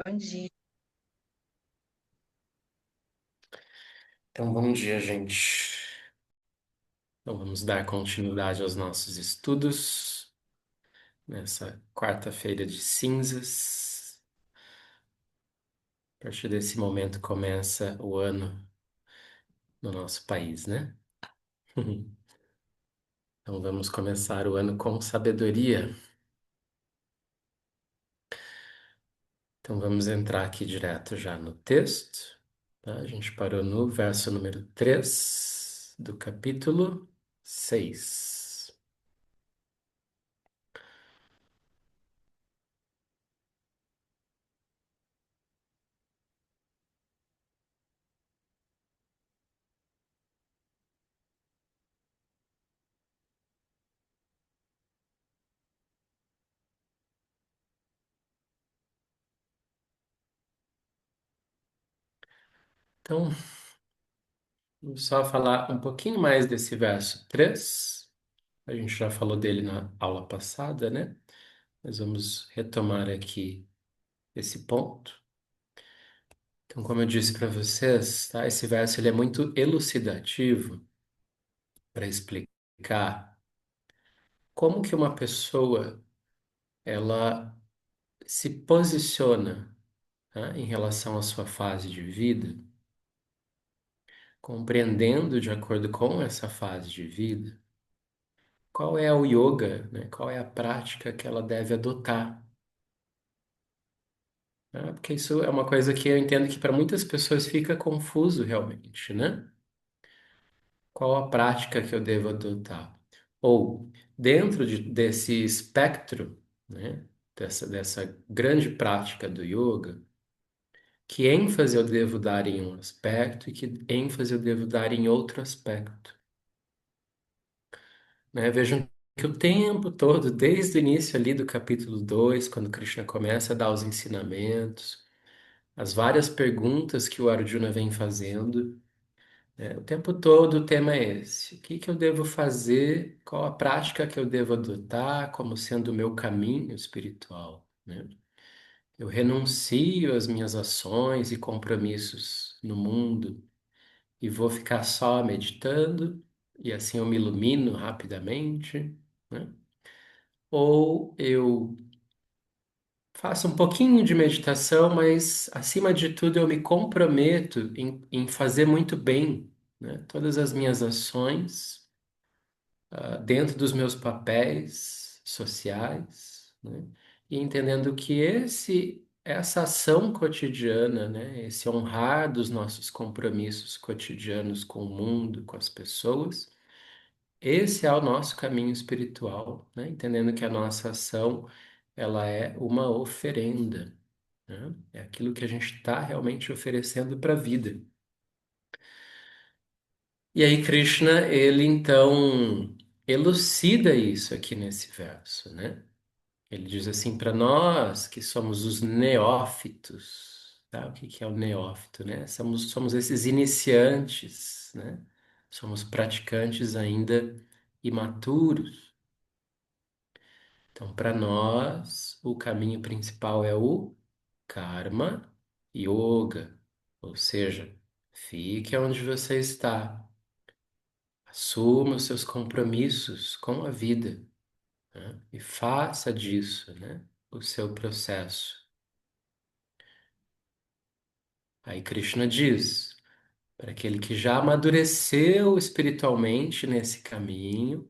Bom dia. Então, bom dia, gente. Então, vamos dar continuidade aos nossos estudos nessa quarta-feira de cinzas. A partir desse momento começa o ano no nosso país, né? Então, vamos começar o ano com sabedoria. Então, vamos entrar aqui direto já no texto, tá? A gente parou no verso número 3 do capítulo 6. Então, vamos só falar um pouquinho mais desse verso 3. A gente já falou dele na aula passada, né? Mas vamos retomar aqui esse ponto. Então, como eu disse para vocês, tá? Esse verso ele é muito elucidativo para explicar como que uma pessoa ela se posiciona, tá? Em relação à sua fase de vida, compreendendo de acordo com essa fase de vida, qual é o yoga, né? Qual é a prática que ela deve adotar. Porque isso é uma coisa que eu entendo que para muitas pessoas fica confuso realmente, né? Qual a prática que eu devo adotar? Ou, dentro desse espectro, né? Dessa grande prática do yoga, que ênfase eu devo dar em um aspecto e que ênfase eu devo dar em outro aspecto, né? Vejam que o tempo todo, desde o início ali do capítulo 2, quando Krishna começa a dar os ensinamentos, as várias perguntas que o Arjuna vem fazendo, o tempo todo o tema é esse: o que que eu devo fazer? Qual a prática que eu devo adotar como sendo o meu caminho espiritual, né? Eu renuncio às minhas ações e compromissos no mundo e vou ficar só meditando e assim eu me ilumino rapidamente, né? Ou eu faço um pouquinho de meditação, mas acima de tudo eu me comprometo em fazer muito bem, né? Todas as minhas ações, dentro dos meus papéis sociais, né? E entendendo que essa ação cotidiana, né? Esse honrar dos nossos compromissos cotidianos com o mundo, com as pessoas, esse é o nosso caminho espiritual, né? Entendendo que a nossa ação, ela é uma oferenda, né? É aquilo que a gente está realmente oferecendo para a vida. E aí Krishna, ele então elucida isso aqui nesse verso, né? Ele diz assim para nós que somos os neófitos, tá? O que que é o neófito, né? Somos esses iniciantes, né? Somos praticantes ainda imaturos. Então, para nós, o caminho principal é o Karma Yoga, ou seja, fique onde você está, assuma os seus compromissos com a vida, né? E faça disso, né, o seu processo. Aí Krishna diz, para aquele que já amadureceu espiritualmente nesse caminho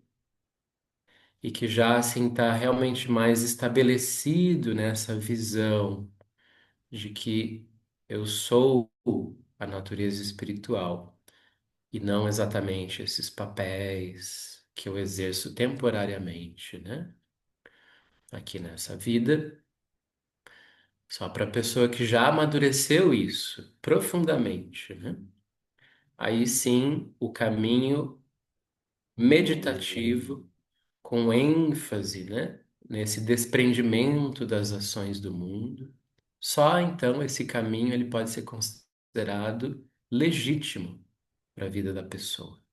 e que já assim está realmente mais estabelecido nessa visão de que eu sou a natureza espiritual e não exatamente esses papéis que eu exerço temporariamente, né? Aqui nessa vida, só para a pessoa que já amadureceu isso profundamente, né? Aí sim, o caminho meditativo com ênfase, né? Nesse desprendimento das ações do mundo. Só então esse caminho ele pode ser considerado legítimo para a vida da pessoa,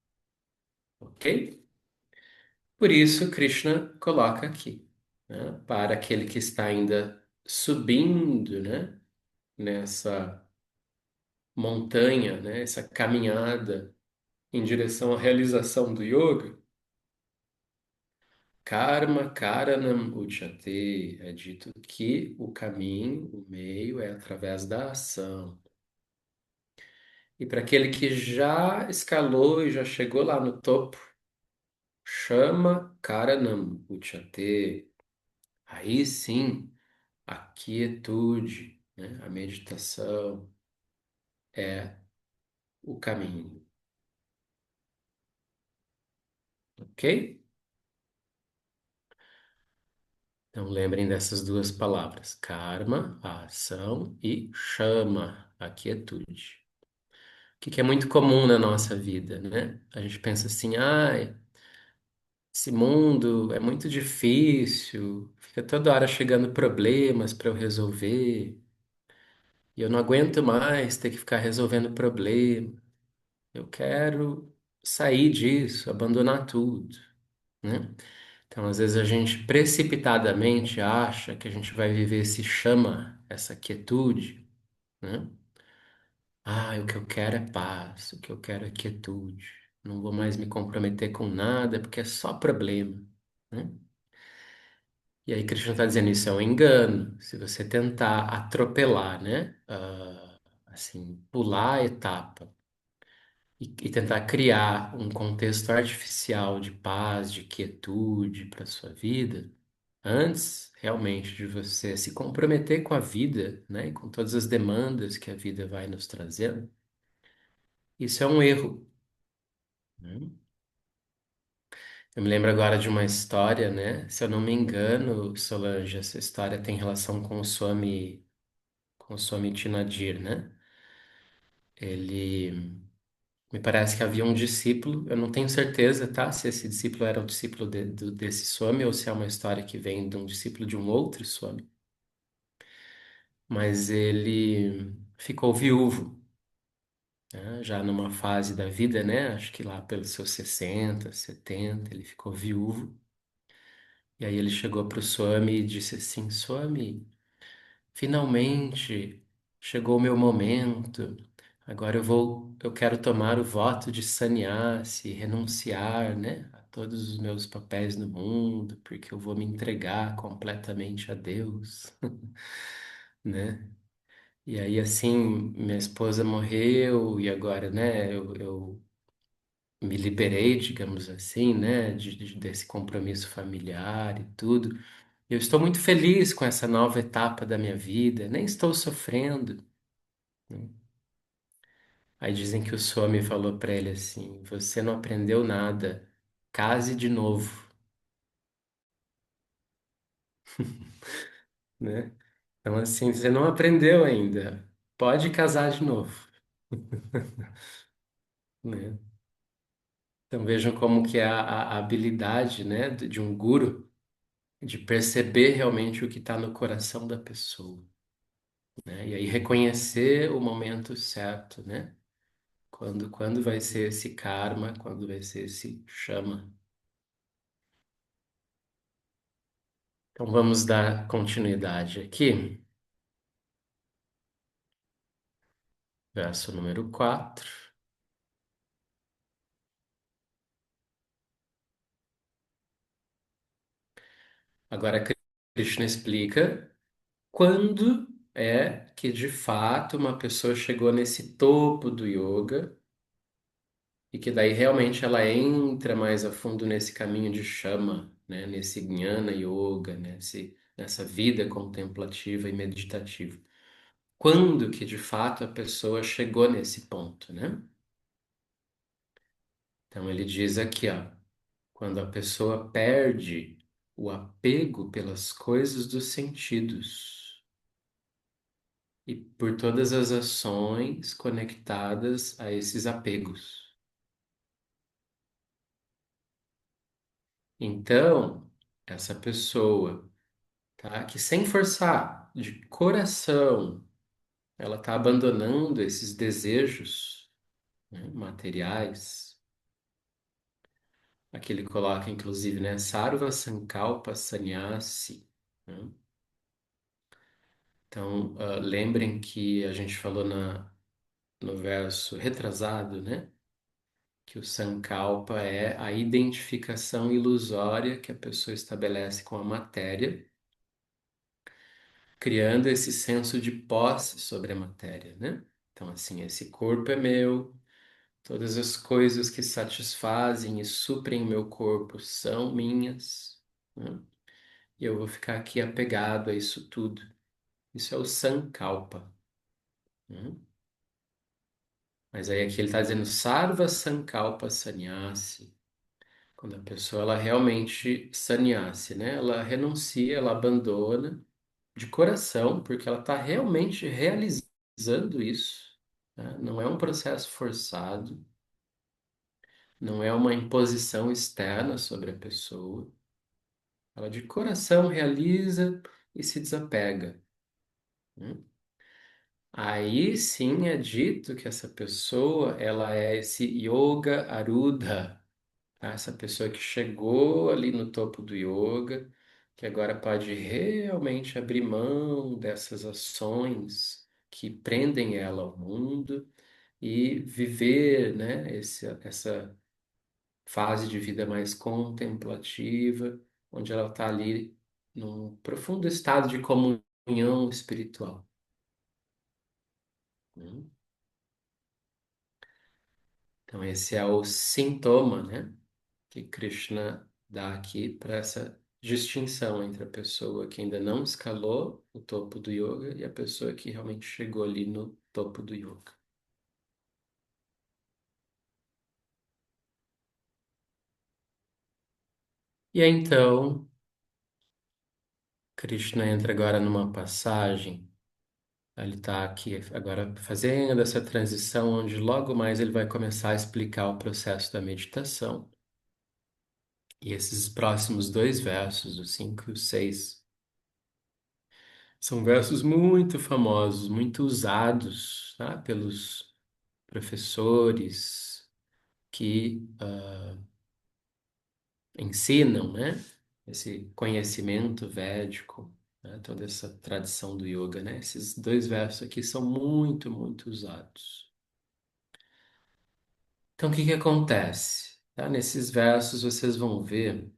ok? Por isso, Krishna coloca aqui, né? Para aquele que está ainda subindo, né? nessa montanha, né, essa caminhada em direção à realização do yoga, Karma Karanam Uchate, é dito que o caminho, o meio é através da ação. E para aquele que já escalou e já chegou lá no topo, chama Karanam Uchate. Aí sim, a quietude, né? A meditação é o caminho, ok? Então lembrem dessas duas palavras: karma, a ação, e chama, a quietude. O que é muito comum na nossa vida, né? A gente pensa assim, ai, esse mundo é muito difícil, fica toda hora chegando problemas para eu resolver, e eu não aguento mais ter que ficar resolvendo problema. Eu quero sair disso, abandonar tudo, né? Então, às vezes a gente precipitadamente acha que a gente vai viver esse chama, essa quietude, né? Ah, o que eu quero é paz, o que eu quero é quietude. Não vou mais me comprometer com nada porque é só problema, né? E aí Krishna está dizendo isso é um engano. Se você tentar atropelar, né? Assim, pular a etapa e tentar criar um contexto artificial de paz, de quietude para sua vida, antes realmente de você se comprometer com a vida, né? E com todas as demandas que a vida vai nos trazendo, isso é um erro, né? Eu me lembro agora de uma história, né? Se eu não me engano, Solange, essa história tem relação com o Swami Tinadir, né? Ele me parece que havia um discípulo, eu não tenho certeza, tá? Se esse discípulo era o discípulo desse Swami ou se é uma história que vem de um discípulo de um outro Swami, mas ele ficou viúvo, né? Já numa fase da vida, né? Acho que lá pelos seus 60, 70, ele ficou viúvo. E aí ele chegou para o Swami e disse assim: Swami, finalmente chegou o meu momento. Agora eu quero tomar o voto de sannyasi, renunciar, né, a todos os meus papéis no mundo, porque eu vou me entregar completamente a Deus, né? E aí assim, minha esposa morreu e agora, né, eu me liberei, digamos assim, né, desse compromisso familiar e tudo. Eu estou muito feliz com essa nova etapa da minha vida, nem estou sofrendo, né? Aí dizem que o Swami falou para ele assim: Você não aprendeu nada, case de novo, né? Então, assim, você não aprendeu ainda, pode casar de novo, né? Então vejam como que é a habilidade, né, de um guru de perceber realmente o que está no coração da pessoa, né? E aí reconhecer o momento certo, né? Quando vai ser esse karma, quando vai ser esse chama. Então vamos dar continuidade aqui. Verso número 4. Agora Krishna explica quando é que de fato uma pessoa chegou nesse topo do yoga e que daí realmente ela entra mais a fundo nesse caminho de chama, né? Nesse jnana yoga, nessa vida contemplativa e meditativa. Quando que de fato a pessoa chegou nesse ponto, né? Então ele diz aqui, ó, quando a pessoa perde o apego pelas coisas dos sentidos e por todas as ações conectadas a esses apegos. Então, essa pessoa, tá, que sem forçar, de coração, ela está abandonando esses desejos, né, materiais. Aqui ele coloca, inclusive, né, Sarva Sankalpa Sannyasi, né? Então, lembrem que a gente falou no verso retrasado, né? Que o sankalpa é a identificação ilusória que a pessoa estabelece com a matéria, criando esse senso de posse sobre a matéria, né? Então, assim, esse corpo é meu, todas as coisas que satisfazem e suprem o meu corpo são minhas, né? E eu vou ficar aqui apegado a isso tudo. Isso é o sankalpa, né? Mas aí aqui ele está dizendo sarva sankalpa sannyasi. Quando a pessoa ela realmente sannyasi, né? Ela renuncia, ela abandona de coração, porque ela está realmente realizando isso, né? Não é um processo forçado, não é uma imposição externa sobre a pessoa. Ela de coração realiza e se desapega, né? Aí sim é dito que essa pessoa ela é esse yoga aruda, tá? Essa pessoa que chegou ali no topo do yoga, que agora pode realmente abrir mão dessas ações que prendem ela ao mundo e viver, né, essa fase de vida mais contemplativa, onde ela está ali num profundo estado de comunhão espiritual, né? Então esse é o sintoma, né, que Krishna dá aqui para essa distinção entre a pessoa que ainda não escalou o topo do yoga e a pessoa que realmente chegou ali no topo do yoga. E aí, então, Krishna entra agora numa passagem, ele está aqui agora fazendo essa transição, onde logo mais ele vai começar a explicar o processo da meditação. E esses próximos dois versos, o 5 e o 6, são versos muito famosos, muito usados, tá, pelos professores que ensinam, né, esse conhecimento védico, né, toda essa tradição do yoga, né? Esses dois versos aqui são muito, muito usados. Então, o que que acontece? Tá? Nesses versos vocês vão ver,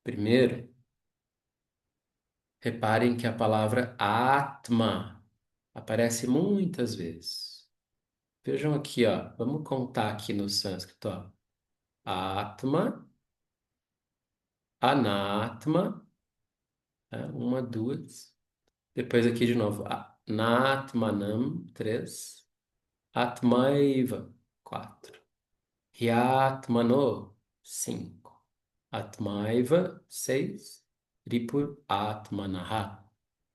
primeiro, reparem que a palavra Atma aparece muitas vezes. Vejam aqui, ó. Vamos contar aqui no sânscrito, ó. Atma, Anatma, tá? Uma, duas. Depois aqui de novo. Natmanam, três. Atmaiva, quatro. Hyatmano, cinco. Atmaiva, seis. Ripur Atmanaha.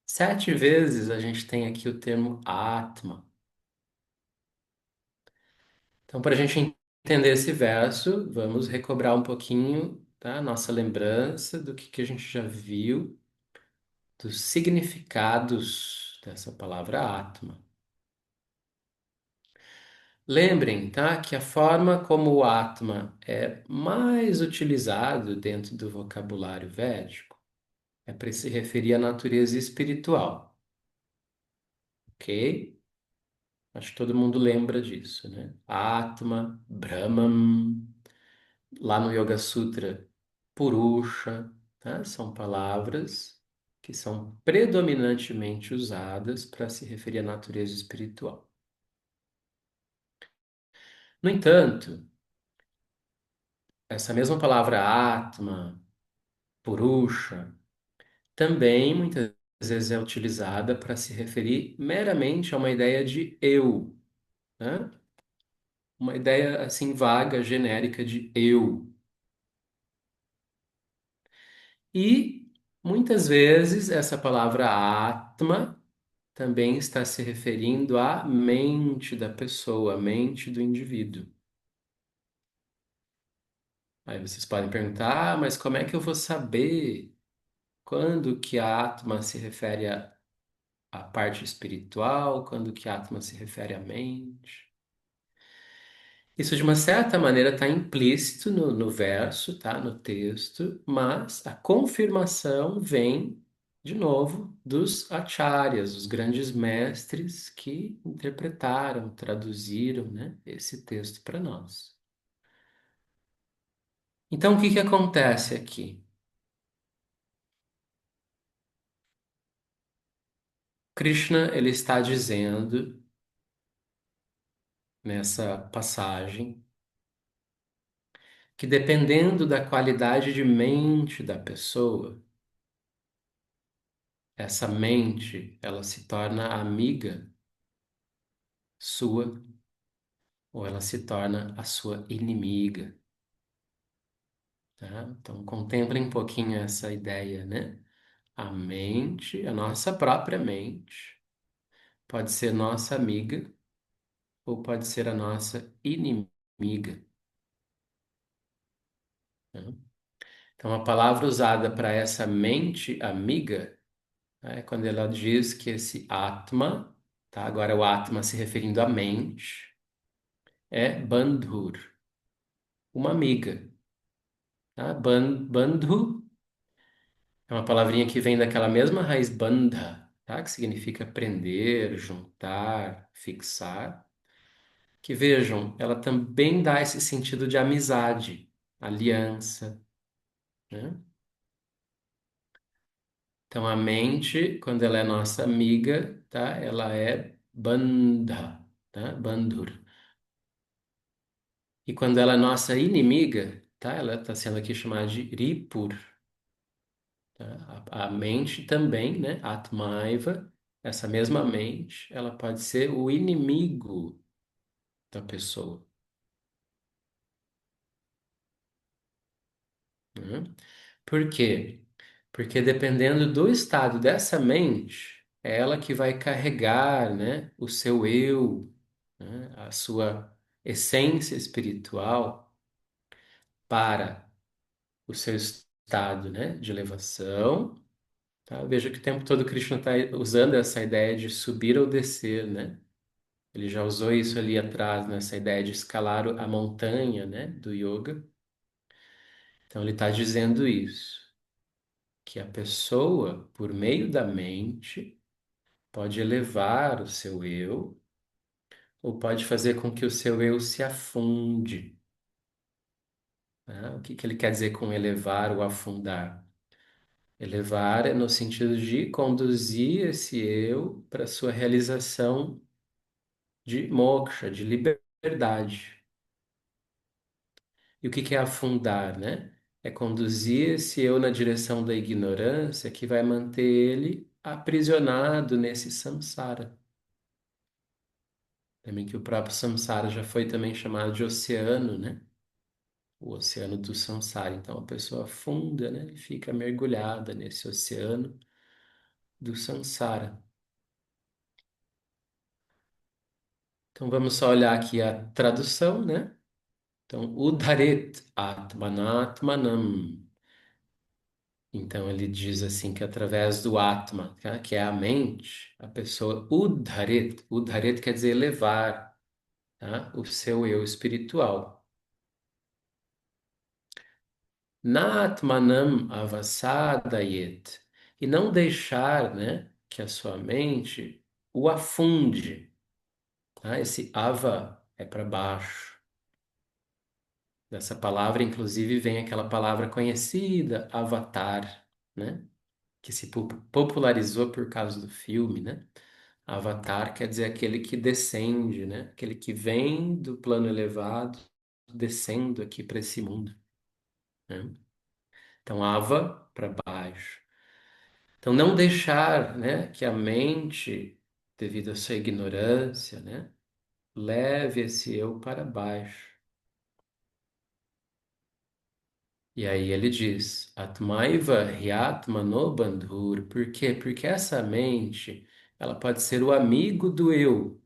Sete vezes a gente tem aqui o termo Atma. Então, para a gente entender esse verso, vamos recobrar um pouquinho, tá? Nossa lembrança do que a gente já viu, dos significados dessa palavra Atma. Lembrem, tá, que a forma como o Atma é mais utilizado dentro do vocabulário védico é para se referir à natureza espiritual, ok? Acho que todo mundo lembra disso, né? Atma, Brahman. Lá no Yoga Sutra, Purusha, tá? São palavras que são predominantemente usadas para se referir à natureza espiritual. No entanto, essa mesma palavra Atma, Purusha, também muitas vezes é utilizada para se referir meramente a uma ideia de eu, né? Uma ideia assim vaga, genérica de eu. E muitas vezes essa palavra Atma também está se referindo à mente da pessoa, à mente do indivíduo. Aí vocês podem perguntar, mas como é que eu vou saber quando que a Atma se refere à parte espiritual, quando que a Atma se refere à mente? Isso, de uma certa maneira, está implícito no verso, tá? No texto, mas a confirmação vem de novo, dos acharyas, os grandes mestres que interpretaram, traduziram, né, esse texto para nós. Então, o que que acontece aqui? Krishna, ele está dizendo nessa passagem que dependendo da qualidade de mente da pessoa, essa mente, ela se torna amiga sua ou ela se torna a sua inimiga, tá? Então, contemplem um pouquinho essa ideia, né? A mente, a nossa própria mente, pode ser nossa amiga ou pode ser a nossa inimiga, né? Então, a palavra usada para essa mente amiga é quando ela diz que esse Atma, tá? Agora o Atma se referindo à mente, é Bandhur, uma amiga, tá? Bandhu é uma palavrinha que vem daquela mesma raiz bandha, tá? Que significa prender, juntar, fixar. Que vejam, ela também dá esse sentido de amizade, aliança, né? Então a mente, quando ela é nossa amiga, tá? Ela é bandha, tá? Bandhur. E quando ela é nossa inimiga, tá? Ela está sendo aqui chamada de Ripur, tá? A mente também, né? Atmaiva, essa mesma mente, ela pode ser o inimigo da pessoa, né? Por quê? Porque dependendo do estado dessa mente, é ela que vai carregar, né? O seu eu, né? A sua essência espiritual para o seu estado, né? De elevação. Tá? Veja que o tempo todo o Krishna está usando essa ideia de subir ou descer, né? Ele já usou isso ali atrás, nessa ideia de escalar a montanha, né? Do yoga. Então ele está dizendo isso, que a pessoa, por meio da mente, pode elevar o seu eu, ou pode fazer com que o seu eu se afunde. Né? O que que ele quer dizer com elevar ou afundar? Elevar é no sentido de conduzir esse eu para sua realização de moksha, de liberdade. E o que que é afundar, né? É conduzir esse eu na direção da ignorância que vai manter ele aprisionado nesse samsara. Também que o próprio samsara já foi também chamado de oceano, né? O oceano do samsara. Então a pessoa afunda, né? E fica mergulhada nesse oceano do samsara. Então vamos só olhar aqui a tradução, né? Então, Udaret Atmanatmanam. Então ele diz assim que através do Atma, tá? Que é a mente, a pessoa Udharet quer dizer elevar, tá? O seu eu espiritual. Natmanam avasadayet. E não deixar, né, que a sua mente o afunde, tá? Esse ava é para baixo. Dessa palavra, inclusive, vem aquela palavra conhecida, avatar, né? Que se popularizou por causa do filme, né? Avatar quer dizer aquele que descende, né? Aquele que vem do plano elevado, descendo aqui para esse mundo, né? Então, Ava para baixo. Então, não deixar, né, que a mente, devido à sua ignorância, né, leve esse eu para baixo. E aí ele diz, Atmaiva Hyatmano Bandhur. Por quê? Porque essa mente, ela pode ser o amigo do eu.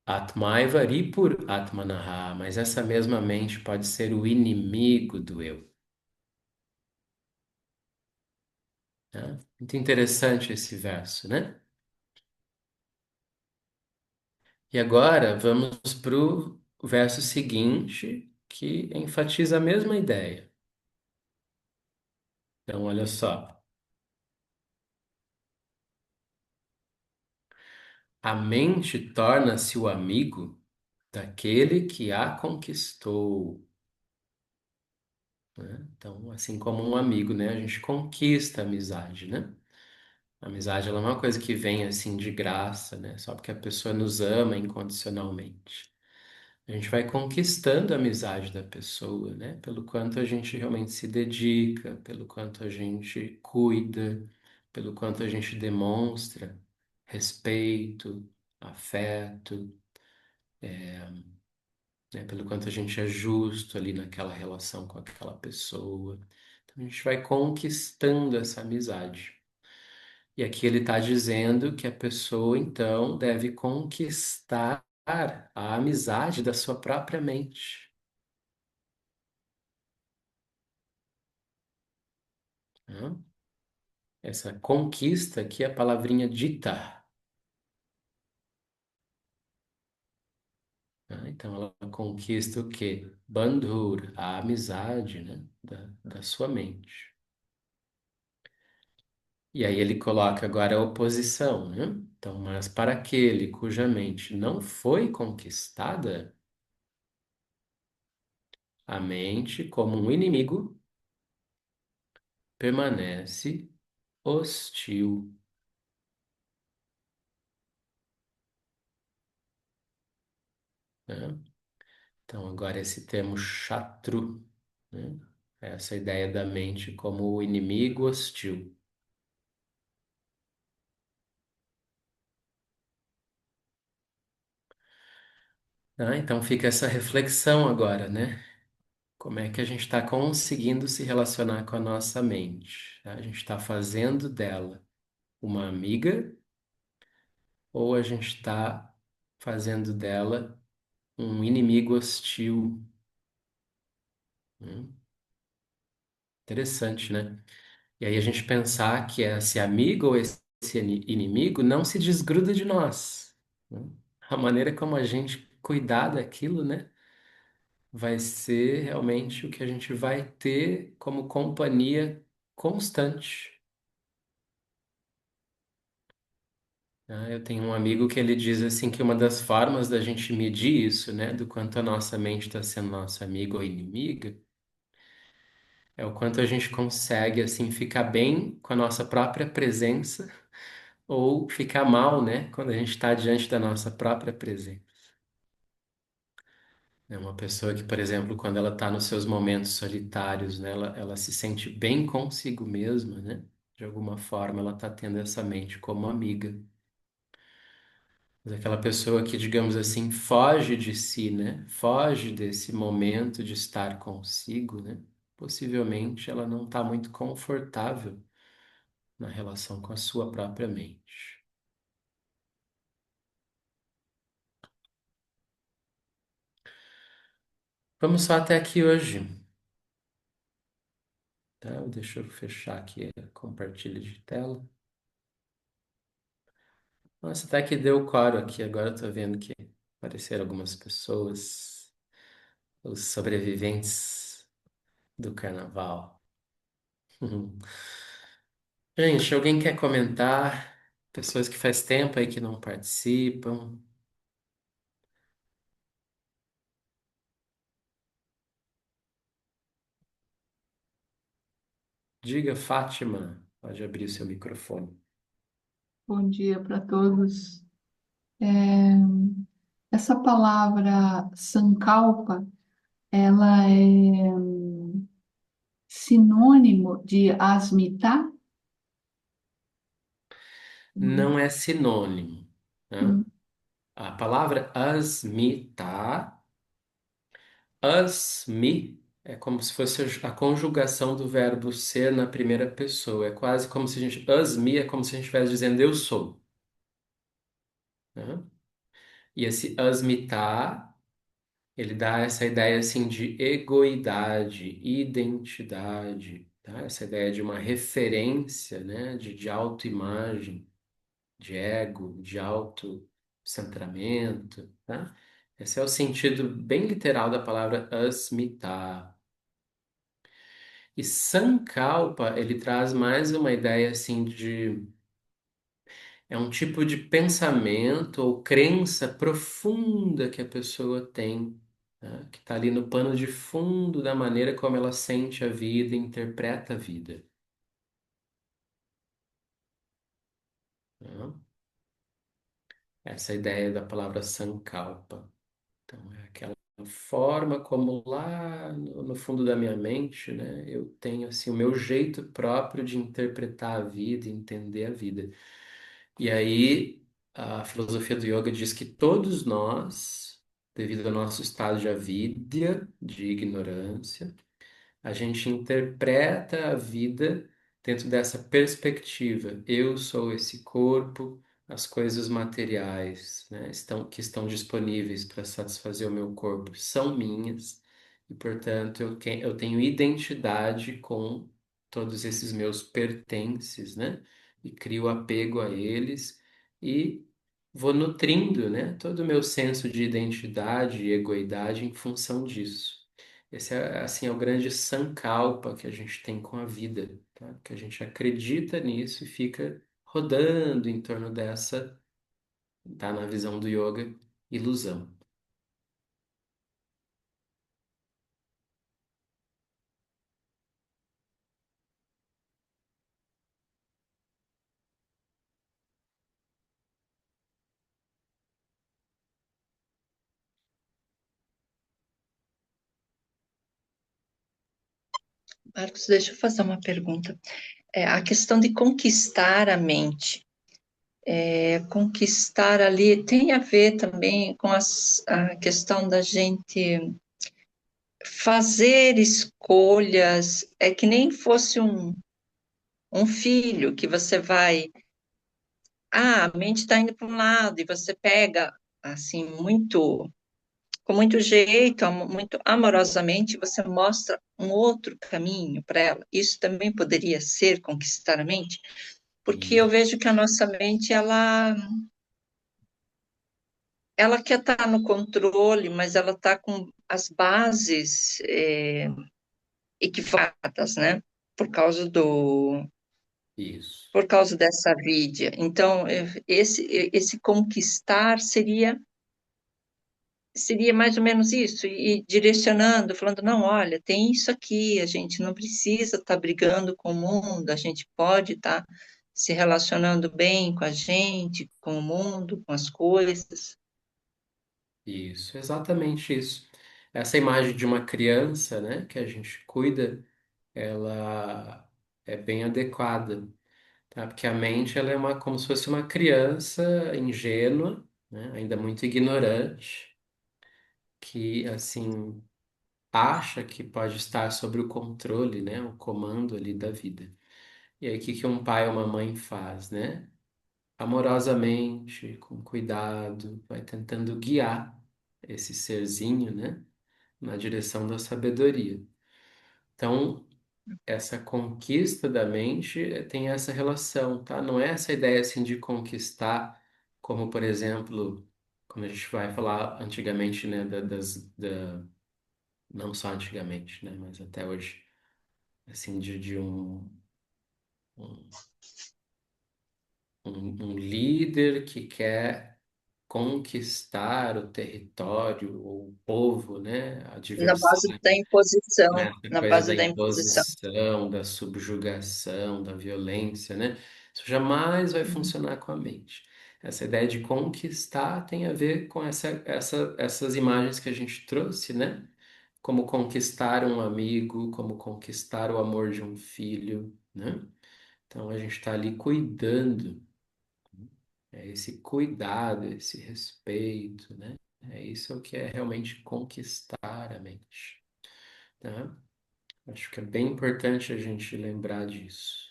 Atmaiva Ripur Atmanaha. Mas essa mesma mente pode ser o inimigo do eu. Né? Muito interessante esse verso, né? E agora vamos para o verso seguinte, que enfatiza a mesma ideia. Então, olha só. A mente torna-se o amigo daquele que a conquistou, né? Então, assim como um amigo, né? A gente conquista a amizade, né? A amizade, ela não é uma coisa que vem assim de graça, né? Só porque a pessoa nos ama incondicionalmente. A gente vai conquistando a amizade da pessoa, né? Pelo quanto a gente realmente se dedica, pelo quanto a gente cuida, pelo quanto a gente demonstra respeito, afeto, né? Pelo quanto a gente é justo ali naquela relação com aquela pessoa. Então a gente vai conquistando essa amizade. E aqui ele está dizendo que a pessoa, então, deve conquistar a amizade da sua própria mente, né? Essa conquista aqui é a palavrinha dita, né? Então ela conquista o quê? Bandhur, a amizade, né? Da sua mente. E aí ele coloca agora a oposição, né? Então, mas para aquele cuja mente não foi conquistada, a mente, como um inimigo, permanece hostil, né? Então, agora esse termo chatru, né? Essa ideia da mente como o inimigo hostil. Ah, então fica essa reflexão agora, né? Como é que a gente está conseguindo se relacionar com a nossa mente? Tá? A gente está fazendo dela uma amiga ou a gente está fazendo dela um inimigo hostil? Hum, Interessante, né? E aí a gente pensar que esse amigo ou esse inimigo não se desgruda de nós, né? A maneira como a gente cuidar daquilo, né? Vai ser realmente o que a gente vai ter como companhia constante. Eu tenho um amigo que ele diz assim que uma das formas da gente medir isso, né, do quanto a nossa mente está sendo nossa amiga ou inimiga, é o quanto a gente consegue assim ficar bem com a nossa própria presença ou ficar mal, né, quando a gente está diante da nossa própria presença. É uma pessoa que, por exemplo, quando ela está nos seus momentos solitários, né, ela se sente bem consigo mesma, né? De alguma forma, ela está tendo essa mente como amiga. Mas aquela pessoa que, digamos assim, foge de si, né? Foge desse momento de estar consigo, né? Possivelmente ela não está muito confortável na relação com a sua própria mente. Vamos só até aqui hoje, tá? Deixa eu fechar aqui a compartilha de tela. Nossa, até que deu coro aqui. Agora eu tô vendo que apareceram algumas pessoas, os sobreviventes do carnaval. Gente, alguém quer comentar? Pessoas que faz tempo aí que não participam. Diga, Fátima, pode abrir o seu microfone. Bom dia para todos. Essa palavra sankalpa, ela é sinônimo de asmita? Hum, Não é sinônimo, né? hum, A palavra asmita, asmi, é como se fosse a conjugação do verbo ser na primeira pessoa. É quase como se a gente, asmi é como se a gente estivesse dizendo eu sou, né? E esse asmitar, ele dá essa ideia assim de egoidade, identidade, tá? Essa ideia de uma referência, né? De autoimagem, de ego, de autocentramento, tá? Esse é o sentido bem literal da palavra asmitar. E Sankalpa, ele traz mais uma ideia assim de é um tipo de pensamento ou crença profunda que a pessoa tem, né? Que está ali no pano de fundo da maneira como ela sente a vida, interpreta a vida, né? Essa ideia da palavra Sankalpa. Então, é aquela forma como lá no fundo da minha mente, né, eu tenho assim o meu jeito próprio de interpretar a vida, entender a vida. E aí a filosofia do yoga diz que todos nós, devido ao nosso estado de avidya, de ignorância, a gente interpreta a vida dentro dessa perspectiva. Eu sou esse corpo, as coisas materiais, né, que estão disponíveis para satisfazer o meu corpo são minhas, e, portanto, eu tenho identidade com todos esses meus pertences, né, e crio apego a eles e vou nutrindo, né, todo o meu senso de identidade e egoidade em função disso. Esse é, assim, é o grande sankalpa que a gente tem com a vida, tá? Que a gente acredita nisso e fica rodando em torno dessa, tá? Na visão do yoga, ilusão. Marcos, deixa eu fazer uma pergunta. A questão de conquistar a mente, conquistar ali tem a ver também com a questão da gente fazer escolhas, é que nem fosse um filho que você vai, a mente está indo para um lado e você pega assim muito com muito jeito, muito amorosamente, você mostra um outro caminho para ela. Isso também poderia ser conquistar a mente, porque eu E vejo que a nossa mente, ela quer estar no controle, mas ela está com as bases equivocadas, né? Por causa isso, por causa dessa vida. Então, esse conquistar seria mais ou menos isso, e direcionando, falando, não, olha, tem isso aqui, a gente não precisa estar brigando com o mundo, a gente pode estar se relacionando bem com a gente, com o mundo, com as coisas. isso, exatamente isso. Essa imagem de uma criança, né, que a gente cuida, ela é bem adequada, tá? Porque a mente, ela é como se fosse uma criança ingênua, né, ainda muito ignorante, que, assim, acha que pode estar sobre o controle, né, o comando ali da vida. E aí, o que que um pai ou uma mãe faz, né? Amorosamente, com cuidado, vai tentando guiar esse serzinho, né, na direção da sabedoria. Então, essa conquista da mente tem essa relação, tá? Não é essa ideia assim de conquistar, como por exemplo, quando a gente vai falar antigamente, né, não só antigamente, né, mas até hoje, assim, de um, um líder que quer conquistar o território ou o povo, né, Na base adversário, da imposição, nessa na coisa base da da imposição. imposição, da subjugação, da violência, né? Isso jamais vai Uhum. funcionar com a mente. Essa ideia de conquistar tem a ver com essas imagens que a gente trouxe, né? Como conquistar um amigo, como conquistar o amor de um filho, né? Então a gente está ali cuidando, é esse cuidado, esse respeito, né? É isso que é realmente conquistar a mente, tá? Acho que é bem importante a gente lembrar disso.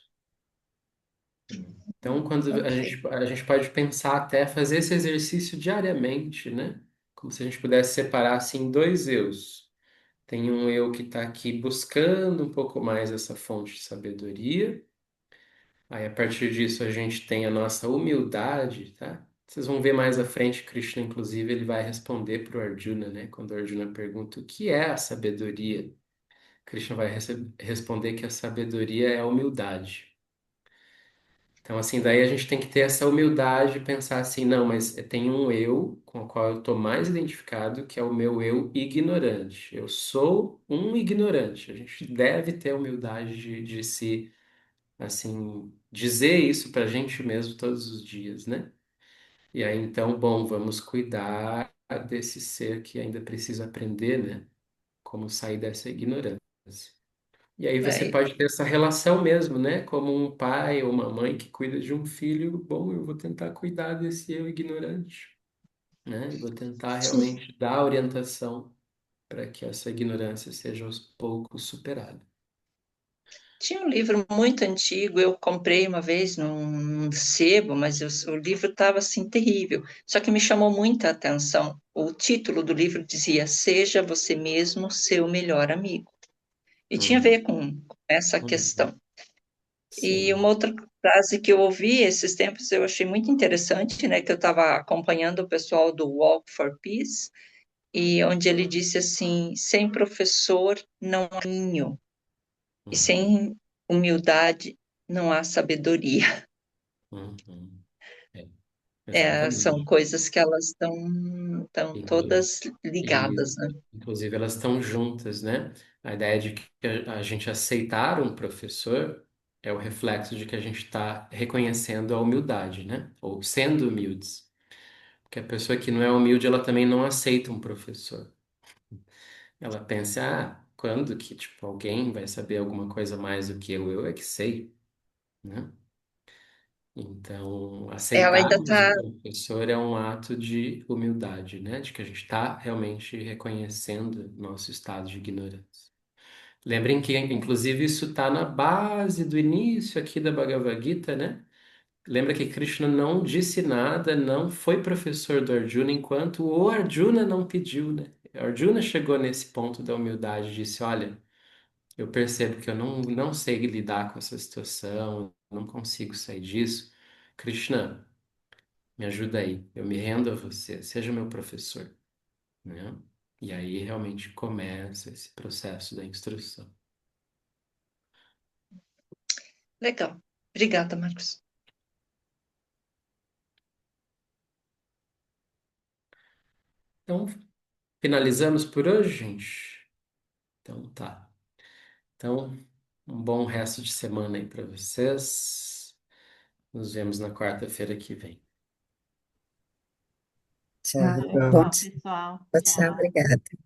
Então, quando Ok. a gente pode pensar até fazer esse exercício diariamente, né? Como se a gente pudesse separar assim dois eus. Tem um eu que está aqui buscando um pouco mais essa fonte de sabedoria. Aí, a partir disso, a gente tem a nossa humildade, tá? Vocês vão ver mais à frente, Krishna, inclusive, ele vai responder para o Arjuna, né? Quando o Arjuna pergunta o que é a sabedoria. Krishna vai responder que a sabedoria é a humildade. Então, assim, daí a gente tem que ter essa humildade de pensar assim, não, mas tem um eu com o qual eu estou mais identificado, que é o meu eu ignorante. Eu sou um ignorante. A gente deve ter a humildade de se, assim, dizer isso para a gente mesmo todos os dias, né? E aí, então, bom, vamos cuidar desse ser que ainda precisa aprender, né? Como sair dessa ignorância. E aí você Right. pode ter essa relação mesmo, né? Como um pai ou uma mãe que cuida de um filho, bom, eu vou tentar cuidar desse eu ignorante, né? E vou tentar Sim. realmente dar orientação para que essa ignorância seja aos poucos superada. Tinha um livro muito antigo, eu comprei uma vez num sebo, mas o livro estava assim terrível. Só que me chamou muita atenção. O título do livro dizia: Seja você mesmo seu melhor amigo. E tinha a Hum, ver com essa uhum, questão. E uma sim. outra frase que eu ouvi esses tempos eu achei muito interessante, né? Que eu estava acompanhando o pessoal do Walk for Peace, e onde ele disse assim: sem professor não há caminho, e Uhum, sem humildade não há sabedoria. uhum, é, É, são exatamente. coisas que elas estão Inclu- todas E, ligadas, né? inclusive, elas estão juntas, né? A ideia de que a gente aceitar um professor é o reflexo de que a gente está reconhecendo a humildade, né? Ou sendo humildes. Porque a pessoa que não é humilde, ela também não aceita um professor. Ela pensa, ah, quando que, tipo, alguém vai saber alguma coisa mais do que eu? Eu é que sei, né? Então, Ela ainda aceitarmos está. o professor é um ato de humildade, né? De que a gente está realmente reconhecendo nosso estado de ignorância. Lembrem que, inclusive, isso está na base do início aqui da Bhagavad Gita, né? Lembra que Krishna não disse nada, não foi professor do Arjuna, enquanto o Arjuna não pediu, né? Arjuna chegou nesse ponto da humildade e disse: Olha, eu percebo que eu não sei lidar com essa situação, não consigo sair disso. Krishna, me ajuda aí, eu me rendo a você, seja meu professor, né? E aí realmente começa esse processo da instrução. Legal. Obrigada, Marcos. Então, finalizamos por hoje, gente? Então tá. Então, um bom resto de semana aí para vocês. Nos vemos na quarta-feira que vem. Tchau, Ah, bom, tchau, pessoal. tchau, Tchau. obrigada.